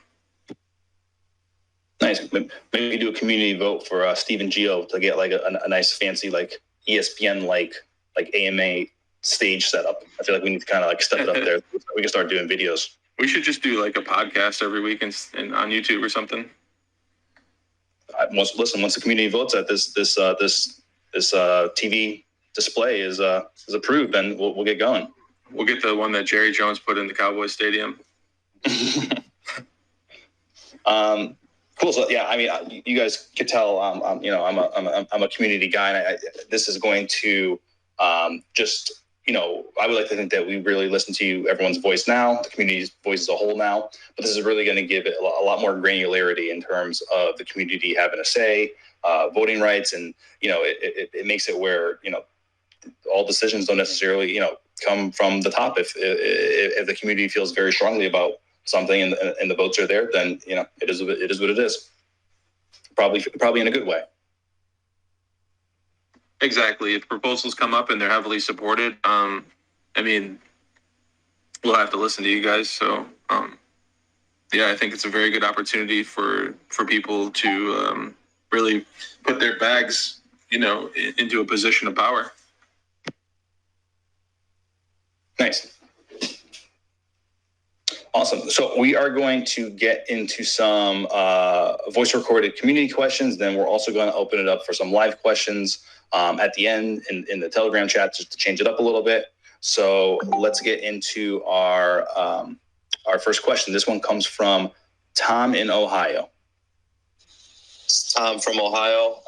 Nice. Maybe do a community vote for Stephen Geo to get like a nice fancy like ESPN like AMA stage setup. I feel like we need to kind of like step it up there. We can start doing videos. We should just do like a podcast every week and on YouTube or something. Once the community votes at this TV display is approved, then we'll get going. We'll get the one that Jerry Jones put in the Cowboys Stadium. Cool. So yeah, I mean, you guys could tell, I'm a community guy, and this is going to just, I would like to think that we really listen to everyone's voice now, the community's voice as a whole now, but this is really going to give it a lot more granularity in terms of the community having a say, voting rights, and it makes it where all decisions don't necessarily come from the top. If the community feels very strongly about something and the votes are there, then it is what it is. Probably in a good way. Exactly. If proposals come up and they're heavily supported, I mean, we'll have to listen to you guys. So yeah, I think it's a very good opportunity for people to really put their bags into a position of power. Nice. Awesome. So we are going to get into some voice recorded community questions. Then we're also going to open it up for some live questions at the end in the Telegram chat, just to change it up a little bit. So let's get into our first question. This one comes from Tom in Ohio. Tom from Ohio.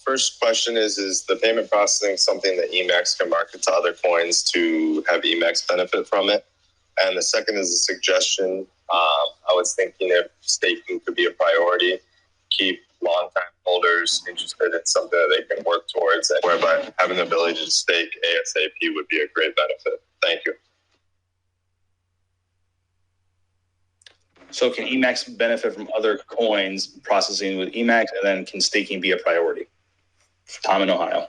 First question is the payment processing something that Emax can market to other coins to have Emax benefit from it? And the second is a suggestion. I was thinking if staking could be a priority, keep long-time holders interested in something that they can work towards, and whereby having the ability to stake ASAP would be a great benefit. Thank you. So can Emax benefit from other coins processing with Emax, and then can staking be a priority? Tom in Ohio.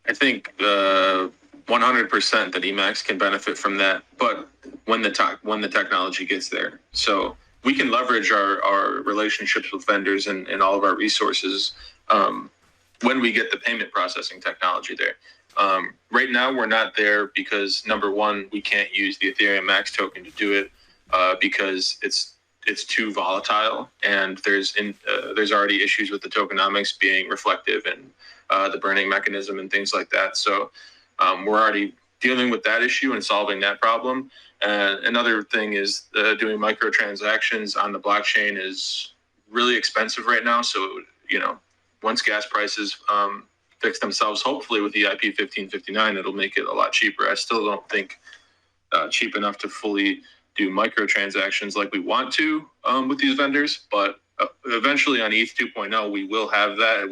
I think 100% that Emax can benefit from that, but when the technology gets there. So we can leverage our relationships with vendors and all of our resources when we get the payment processing technology there. Right now, we're not there because, number one, we can't use the Ethereum Max token to do it because it's too volatile, and there's already issues with the tokenomics being reflective and the burning mechanism and things like that. So we're already dealing with that issue and solving that problem. Another thing is doing microtransactions on the blockchain is really expensive right now. So, once gas prices fix themselves, hopefully with the EIP 1559, it'll make it a lot cheaper. I still don't think cheap enough to fully do microtransactions like we want to with these vendors, but eventually on ETH 2.0, we will have that.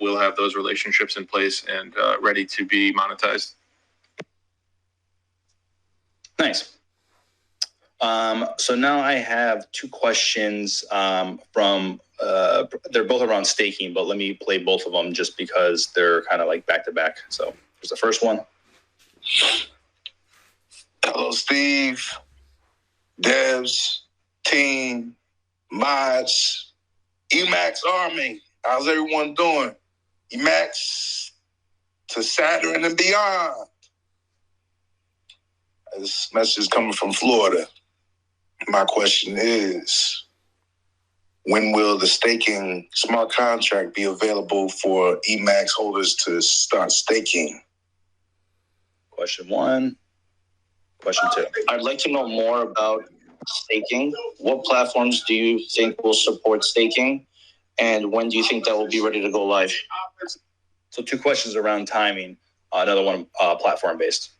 We'll have those relationships in place and ready to be monetized. Nice. So now I have two questions from, they're both around staking, but let me play both of them just because they're kind of like back to back. So here's the first one. Hello, Steve, devs, team, mods, Emax Army. How's everyone doing? Emax to Saturn and beyond. This message is coming from Florida. My question is, when will the staking smart contract be available for Emax holders to start staking? Question one. Question two. I'd like to know more about staking. What platforms do you think will support staking? And when do you think that will be ready to go live? So two questions around timing. Another one platform-based.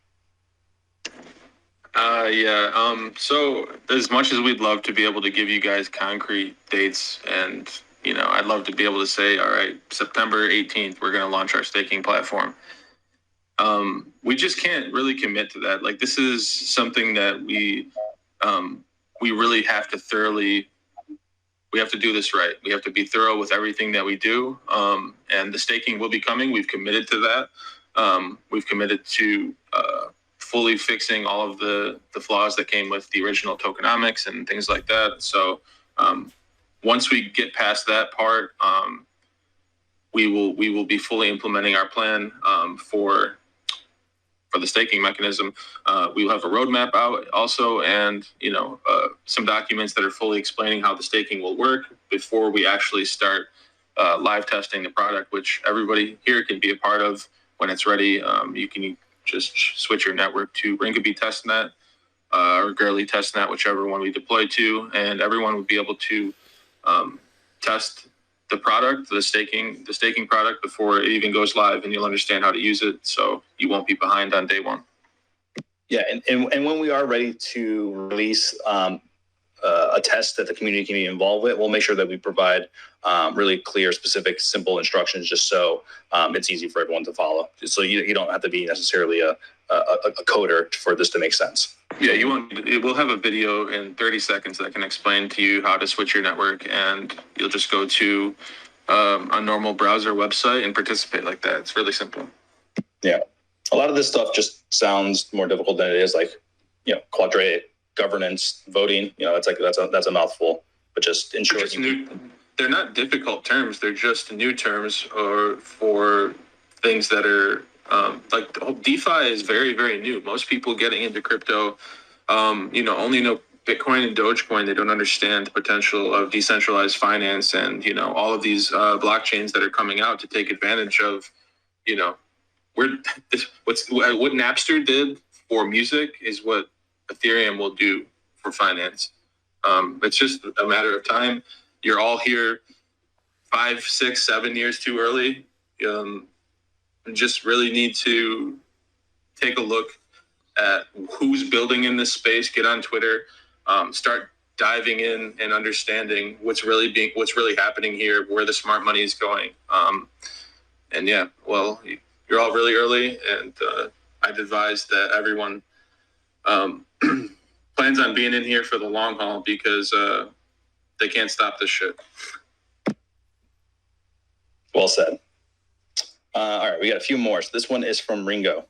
So as much as we'd love to be able to give you guys concrete dates, and I'd love to be able to say, all right, September 18th, we're going to launch our staking platform. We just can't really commit to that. Like, this is something that we really have to we have to do this right. We have to be thorough with everything that we do. And the staking will be coming. We've committed to that. We've committed to fully fixing all of the flaws that came with the original tokenomics and things like that. So once we get past that part, we will be fully implementing our plan for the staking mechanism. We will have a roadmap out also, and some documents that are fully explaining how the staking will work before we actually start live testing the product, which everybody here can be a part of when it's ready. You can just switch your network to Rinkeby testnet or Gurley testnet, whichever one we deploy to, and everyone would be able to test the product, the staking product, before it even goes live, and you'll understand how to use it, so you won't be behind on day one. Yeah, and when we are ready to release a test that the community can be involved with, we'll make sure that we provide really clear, specific, simple instructions, just so it's easy for everyone to follow. Just so you don't have to be necessarily a coder for this to make sense. Yeah, we'll have a video in 30 seconds that can explain to you how to switch your network, and you'll just go to a normal browser website and participate like that. It's really simple. Yeah, a lot of this stuff just sounds more difficult than it is. Like, quadratic governance, voting. That's a mouthful. But just ensure they're not difficult terms. They're just new terms or for things that are like the whole DeFi is very, very new. Most people getting into crypto, only know Bitcoin and Dogecoin. They don't understand the potential of decentralized finance and, all of these blockchains that are coming out to take advantage of, what Napster did for music is what Ethereum will do for finance. It's just a matter of time. You're all here 5, 6, 7 years too early. Just really need to take a look at who's building in this space. Get on Twitter, start diving in and understanding what's really happening here, where the smart money is going. And yeah, well, you're all really early, and I'd advise that everyone plans on being in here for the long haul, because they can't stop this shit. Well said. All right, we got a few more. So this one is from Ringo.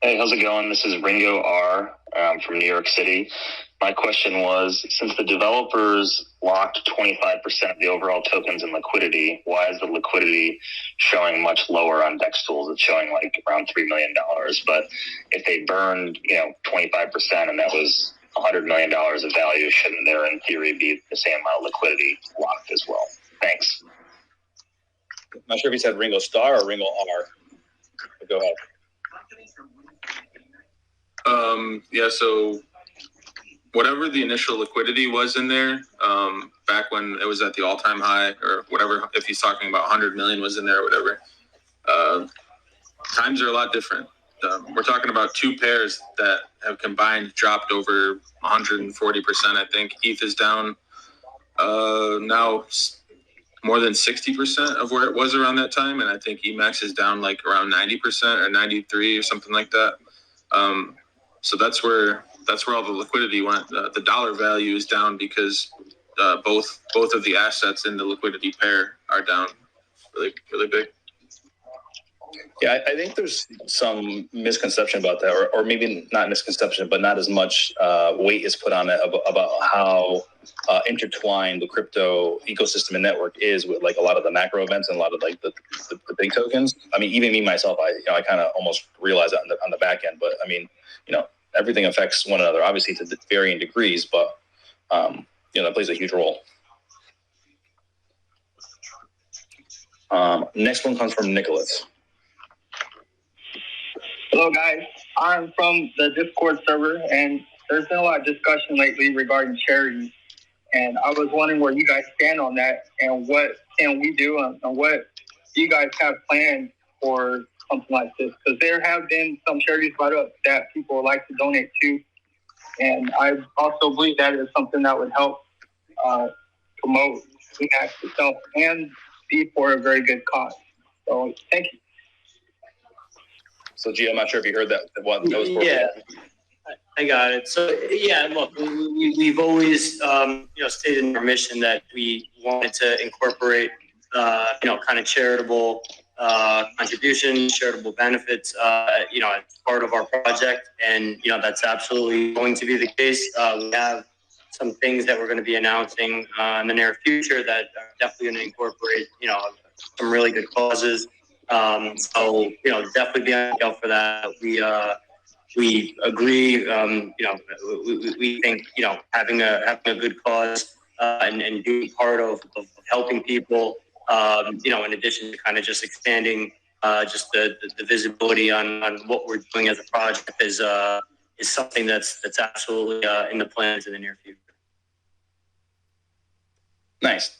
Hey, how's it going? This is Ringo R. from New York City. My question was, since the developers locked 25% of the overall tokens in liquidity, why is the liquidity showing much lower on DEX tools? It's showing like around $3 million. But if they burned, 25% and that was $100 million of value, shouldn't there in theory be the same amount of liquidity locked as well? Thanks. I'm not sure if he said Ringo Star or Ringo R. But go ahead. So whatever the initial liquidity was in there, back when it was at the all-time high or whatever, if he's talking about 100 million was in there or whatever, times are a lot different. We're talking about two pairs that have combined dropped over 140%. I think ETH is down now more than 60% of where it was around that time, and I think Emax is down like around 90% or 93 or something like that. So that's where all the liquidity went. The dollar value is down because both of the assets in the liquidity pair are down really, really big. Yeah, I think there's some misconception about that, or maybe not misconception, but not as much weight is put on it about how intertwined the crypto ecosystem and network is with like a lot of the macro events and a lot of like the big tokens. I mean, even me myself, I kind of almost realize that on the back end, but I mean, everything affects one another, obviously to varying degrees, but that plays a huge role. Next one comes from Nicholas. Hello, guys. I'm from the Discord server, and there's been a lot of discussion lately regarding charities. And I was wondering where you guys stand on that, and what can we do, and what do you guys have planned for something like this? Because there have been some charities brought up that people would like to donate to, and I also believe that is something that would help promote Emax itself and be for a very good cause. So thank you. So, G, I'm not sure if you heard that. What that was for. Yeah, I got it. So, yeah, look, we've always, stated in our mission that we wanted to incorporate, kind of charitable contributions, charitable benefits, as part of our project. And, that's absolutely going to be the case. We have some things that we're going to be announcing in the near future that are definitely going to incorporate, some really good causes. So, definitely be on the lookout for that. We agree, we think, having a good cause and being part of helping people, in addition to kind of just expanding just the visibility on what we're doing as a project is something that's absolutely in the plans in the near future. Nice.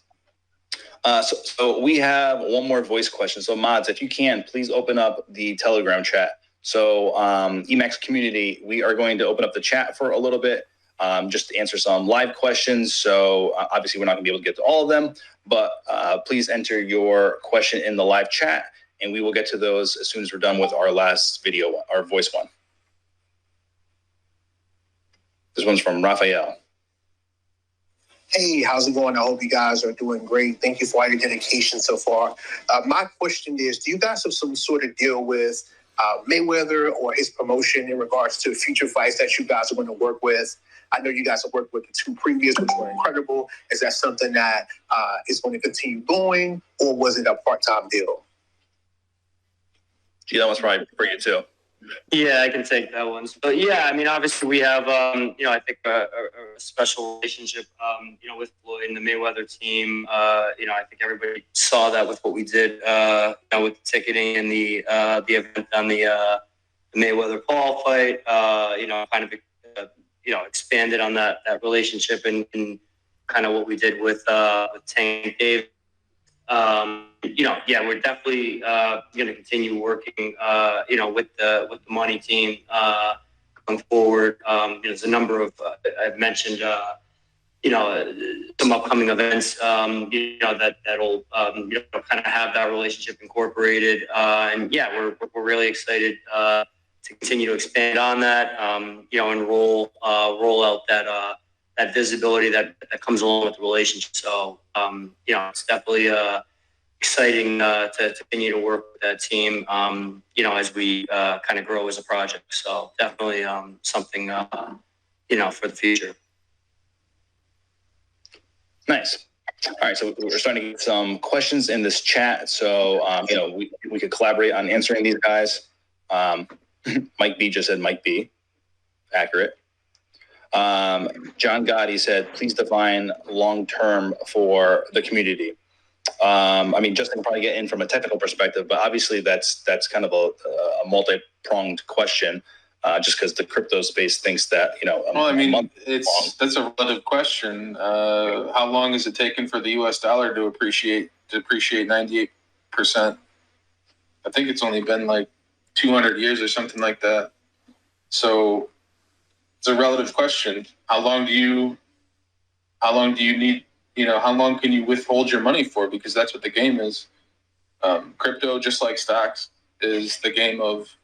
So we have one more voice question. So mods, if you can, please open up the Telegram chat. So Emax community, we are going to open up the chat for a little bit, just to answer some live questions. So obviously we're not gonna be able to get to all of them, but please enter your question in the live chat and we will get to those as soon as we're done with our last video, our voice one. This one's from Raphael. Hey, how's it going? I hope you guys are doing great. Thank you for all your dedication so far. My question is, do you guys have some sort of deal with Mayweather or his promotion in regards to future fights that you guys are going to work with? I know you guys have worked with the two previous, which were incredible. Is that something that is going to continue going, or was it a part-time deal? Gee, that was probably for you too. Yeah, I can take that one. So yeah, I mean, obviously we have, I think a special relationship, with Floyd and the Mayweather team. I think everybody saw that with what we did, with the ticketing and the event on the Mayweather Paul fight. Kind of, expanded on that relationship and kind of what we did with Tank Dave. We're definitely going to continue working, with the money team going forward. There's a number of I've mentioned, some upcoming events, that'll kind of have that relationship incorporated. We're really excited to continue to expand on that, and roll out that visibility that comes along with the relationship. So, it's definitely exciting to continue to work with that team, as we kind of grow as a project. So definitely something, for the future. Nice. All right, so we're starting to get some questions in this chat. So, we could collaborate on answering these guys. Mike B just said Mike B. Accurate. John Gotti said, please define long-term for the community. Justin can probably get in from a technical perspective, but obviously that's kind of a multi-pronged question, just because the crypto space thinks that, that's a relative question. How long is it taken for the US dollar to depreciate 98%? I think it's only been like 200 years or something like that. So it's a relative question. How long do you need? How long can you withhold your money for? Because that's what the game is. Crypto, just like stocks, is the game of,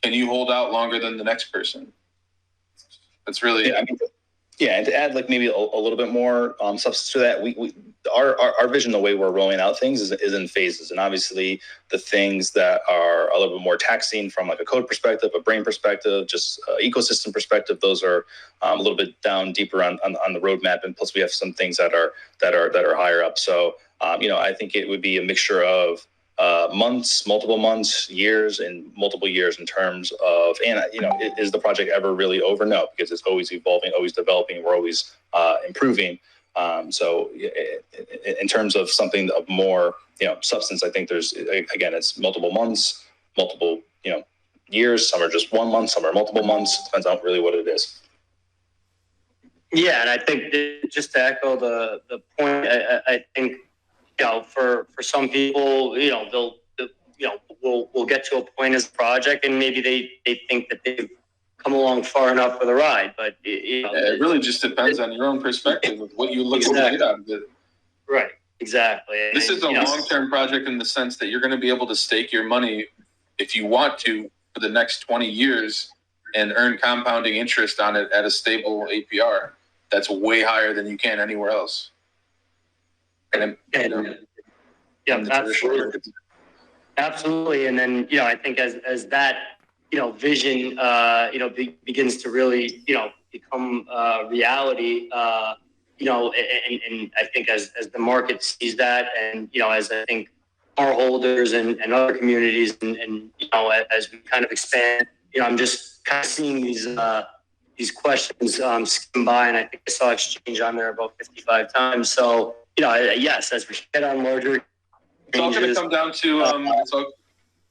can you hold out longer than the next person? That's really... and to add maybe a little bit more substance to that, our vision, the way we're rolling out things is in phases. And obviously the things that are a little bit more taxing from a code perspective, a brain perspective, just ecosystem perspective, those are a little bit down deeper on the roadmap. And plus we have some things that are higher up. So, I think it would be a mixture of months, multiple months, years, and multiple years in terms of, is the project ever really over? No, because it's always evolving, always developing. We're always improving. So in terms of something of more, substance, I think there's, again, it's multiple months, multiple, years. Some are just 1 month, some are multiple months. Depends on really what it is. Yeah. And I think just to echo the point, I think, for some people, we'll get to a point as a project and maybe they think that they've come along far enough for the ride, but it really just depends on your own perspective of what you look to get out of it. Right. Exactly. This is a long-term project in the sense that you're going to be able to stake your money if you want to for the next 20 years and earn compounding interest on it at a stable APR. That's way higher than you can anywhere else. Absolutely. And then, I think as that, vision, begins to really, become reality, and I think as the market sees that and, as I think our holders and other communities and, as we kind of expand, I'm just kind of seeing these questions skim by, and I think I saw exchange on there about 55 times. So, yes, as we get on larger, it's all going to come down to it'll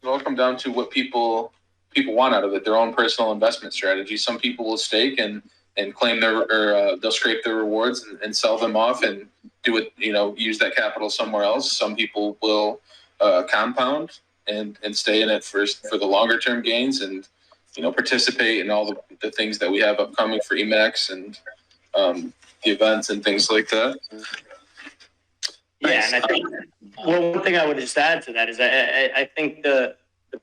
all come down to what people want out of it, their own personal investment strategy. Some people will stake and claim they'll scrape their rewards and sell them off and do it, use that capital somewhere else. Some people will compound and stay in it for the longer term gains and participate in all the things that we have upcoming for Emax and the events and things like that. Yeah, and I think one thing I would just add to that is I think the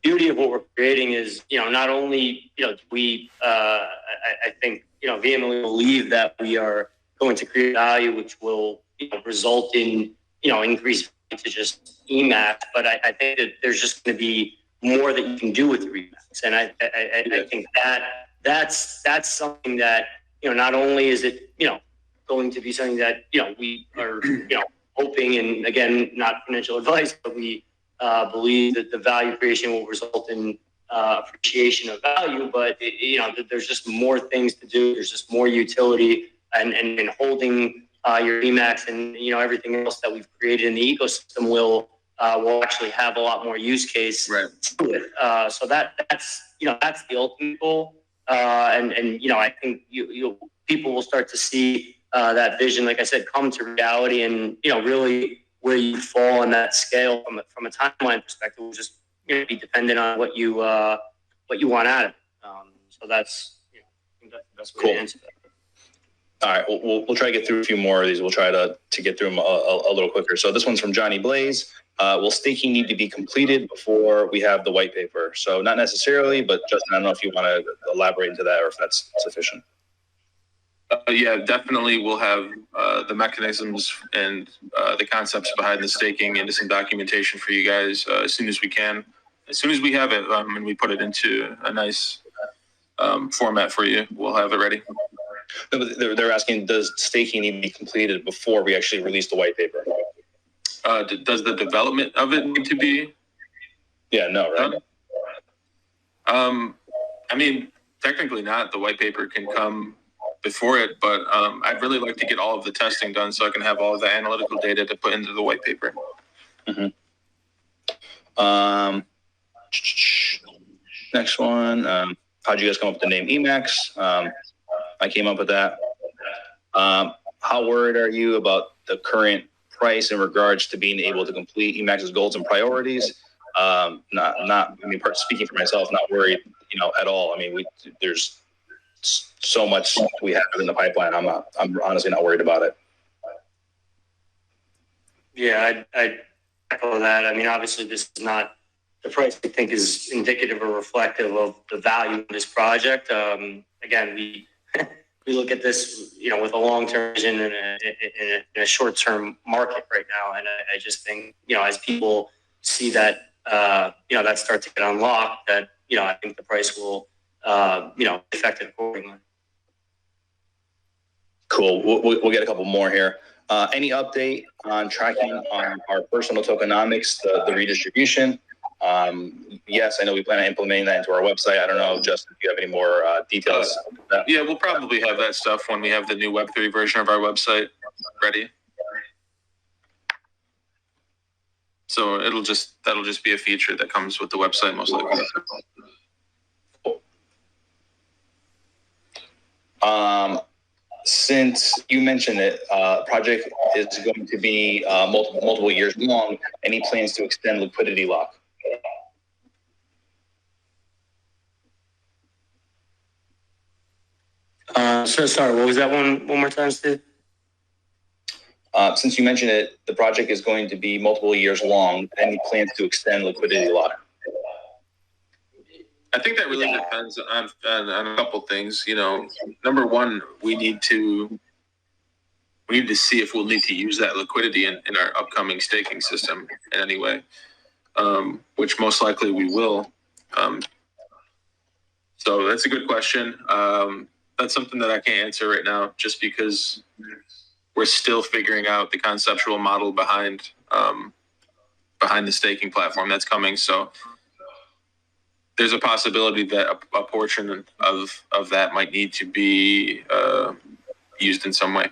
beauty of what we're creating is, not only, we, I think, vehemently believe that we are going to create value, which will result in, increased value to just Emax, but I think that there's just going to be more that you can do with Emax. And I think that's something that, not only is it, going to be something that, we are, hoping, and again, not financial advice, but we believe that the value creation will result in appreciation of value. But there's just more things to do. There's just more utility, and holding your Emax and everything else that we've created in the ecosystem will actually have a lot more use case to it. So that's the ultimate goal. And I think people will start to see that vision, like I said, come to reality, and really where you fall on that scale from a timeline perspective will just be dependent on what you want out of it. So that's the best way to answer that. All right, we'll try to get through a few more of these. We'll try to get through them a little quicker. So this one's from Johnny Blaze. Will staking need to be completed before we have the white paper? So not necessarily, but Justin, I don't know if you want to elaborate into that or if that's sufficient. Yeah, definitely. We'll have the mechanisms and the concepts behind the staking into some documentation for you guys as soon as we can. As soon as we have it and we put it into a nice format for you, we'll have it ready. They're asking, does staking need to be completed before we actually release the white paper? Does the development of it need to be? Yeah, no, right? I mean, technically not. The white paper can come before it, but I'd really like to get all of the testing done so I can have all of the analytical data to put into the white paper. Mm-hmm. Next one. How'd you guys come up with the name Emax? I came up with that. How worried are you about the current price in regards to being able to complete Emax's goals and priorities? Speaking for myself, not worried, at all. I mean, there's so much we have in the pipeline. I'm honestly not worried about it. Yeah, I echo that. I mean, obviously, this is not the price I think is indicative or reflective of the value of this project. Again, we look at this, with a long-term vision and in a short-term market right now. And I just think, as people see that, that start to get unlocked, that, I think the price will, be affected accordingly. Cool. We'll get a couple more here. Any update on tracking on our personal tokenomics, the redistribution? Yes, I know we plan on implementing that into our website. I don't know, Justin, if you have any more details. Yeah, we'll probably have that stuff when we have the new Web3 version of our website ready. So that'll just be a feature that comes with the website most likely. Since you mentioned it, project is going to be multiple years long. Any plans to extend liquidity lock? Sorry, what was that one more time, Steve? Since you mentioned it, the project is going to be multiple years long. Any plans to extend liquidity lock? I think that really depends on a couple things. Number one, we need to see if we'll need to use that liquidity in our upcoming staking system in any way, which most likely we will. So that's a good question. That's something that I can't answer right now, just because we're still figuring out the conceptual model behind the staking platform that's coming. So there's a possibility that a portion of that might need to be used in some way.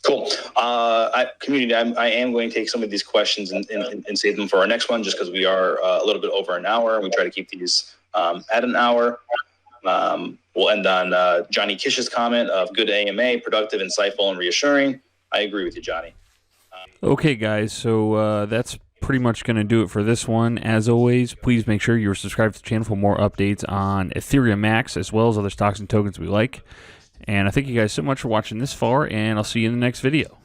Cool. Community, I am going to take some of these questions and save them for our next one, just because we are a little bit over an hour. We try to keep these at an hour. We'll end on Johnny Kish's comment of good AMA, productive, insightful, and reassuring. I agree with you, Johnny. Okay, guys, so that's pretty much going to do it for this one. As always, please make sure you're subscribed to the channel for more updates on Ethereum Max, as well as other stocks and tokens we like. And I thank you guys so much for watching this far, and I'll see you in the next video.